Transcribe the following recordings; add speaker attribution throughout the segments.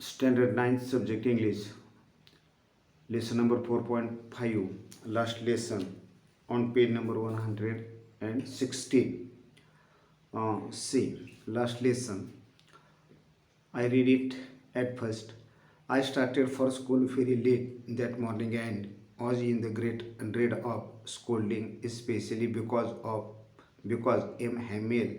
Speaker 1: Standard 9 subject English, lesson number 4.5, last lesson on page number 116. See, last lesson, I read it at first. I started for school very late that morning and was in the great dread of scolding, especially because M. Hamill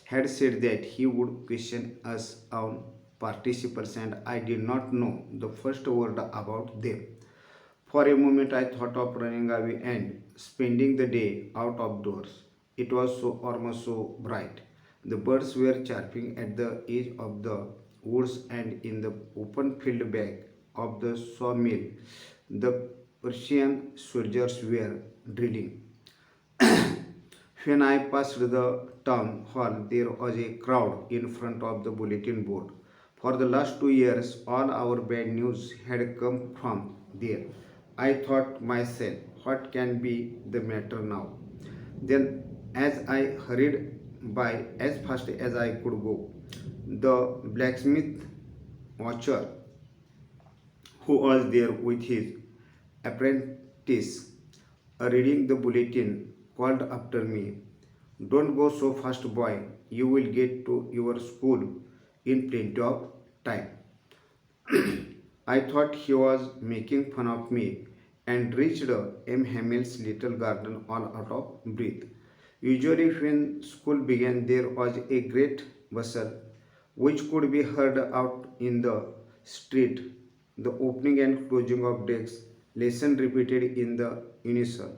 Speaker 1: had said that he would question us on participles and I did not know the first word about them. For a moment I thought of running away and spending the day out of doors. It was so almost so bright. The birds were chirping at the edge of the woods and in the open field back of the sawmill. The Persian soldiers were drilling. When I passed the town hall, there was a crowd in front of the bulletin board. For the last 2 years, all our bad news had come from there. I thought myself, what can be the matter now? Then, as I hurried by as fast as I could go, the blacksmith watcher who was there with his apprentice reading the bulletin called after me, "Don't go so fast, boy. You will get to your school in plenty of time." I thought he was making fun of me and reached M. Hamill's little garden all out of breath. Usually, when school began, there was a great bustle which could be heard out in the street. The opening and closing of desks, lesson repeated in the unison,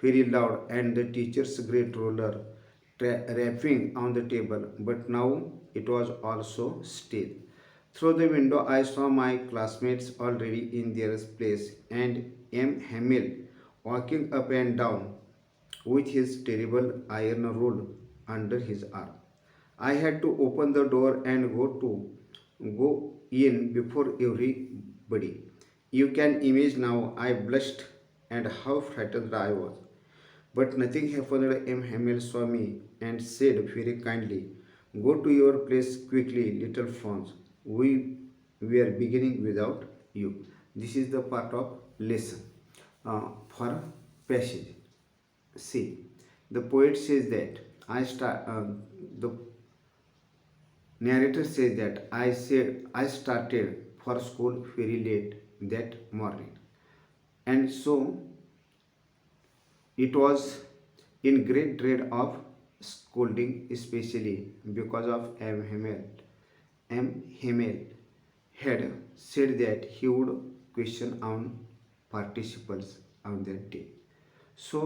Speaker 1: very loud, and the teacher's great ruler rapping on the table. But now it was also still. Through the window, I saw my classmates already in their place and M. Hamill walking up and down with his terrible iron rule under his arm. I had to open the door and go in before everybody. You can imagine now I blushed and how frightened I was. But nothing happened. M. Hamill saw me and said very kindly, "Go to your place quickly, little Franz. We were beginning without you." This is the part of lesson for passage. See, the poet says that the narrator says that I started for school very late that morning, and so it was in great dread of scolding, especially because of M. Hamill. M. Hamill had said that he would question on participles on that day. So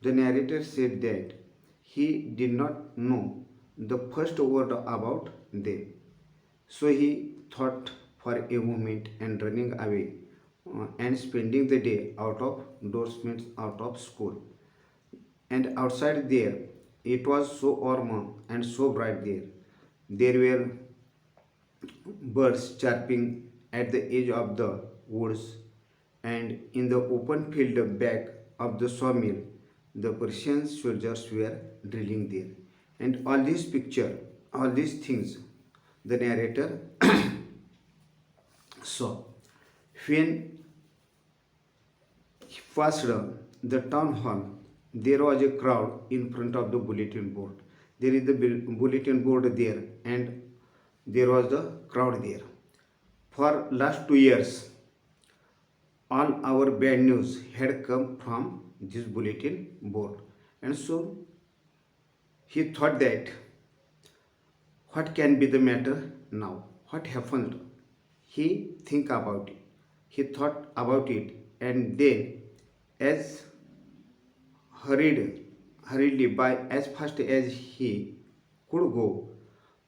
Speaker 1: the narrator said that he did not know the first word about them. So he thought for a moment and running away and spending the day out of doors means out of school. And outside there, it was so warm and so bright there. There were birds chirping at the edge of the woods, and in the open field back of the sawmill, the Persian soldiers were drilling there. And all these picture, all these things, the narrator saw. When he passed the town hall, there was a crowd in front of the bulletin board. There is the bulletin board there, and there was the crowd there. For last 2 years, all our bad news had come from this bulletin board, and so he thought that what can be the matter now? What happened? He think about it. He thought about it, and then, as hurriedly by as fast as he could go,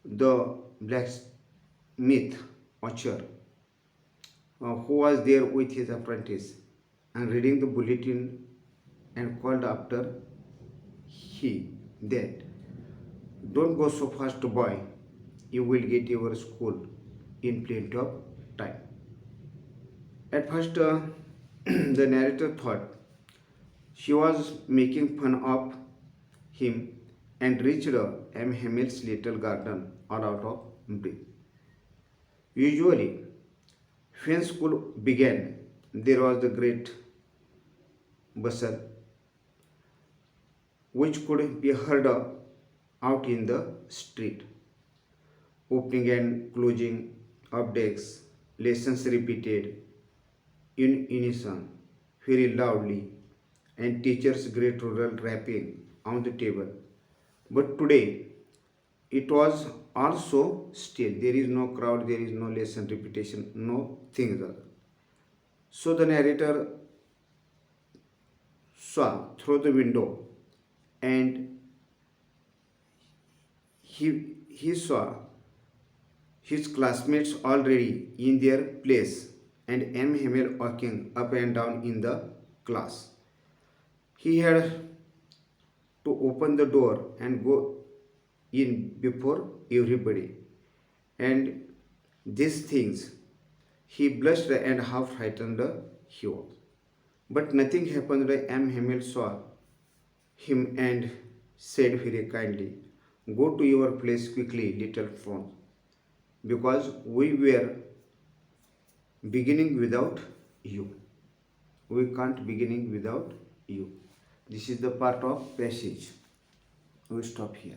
Speaker 1: the blacksmith watcher who was there with his apprentice and reading the bulletin and called after he that, "Don't go so fast, boy. You will get your school in plenty of time." At first, the narrator thought she was making fun of him and reached M. Hamill's little garden all out of breath. Usually, when school began, there was the great bustle which could be heard out in the street. Opening and closing of desks, lessons repeated in unison very loudly, and teachers' great rural rapping on the table. But today, it was also still. There is no crowd, there is no lesson repetition, no things. So the narrator saw through the window and he saw his classmates already in their place and M. Hamel walking up and down in the class. He had to open the door and go in before everybody. And these things, he blushed and half frightened he was. But nothing happened. M. Hamel saw him and said very kindly, "Go to your place quickly, little Franz, because we were beginning without you. We can't beginning without you." This is the part of passage. We stop here.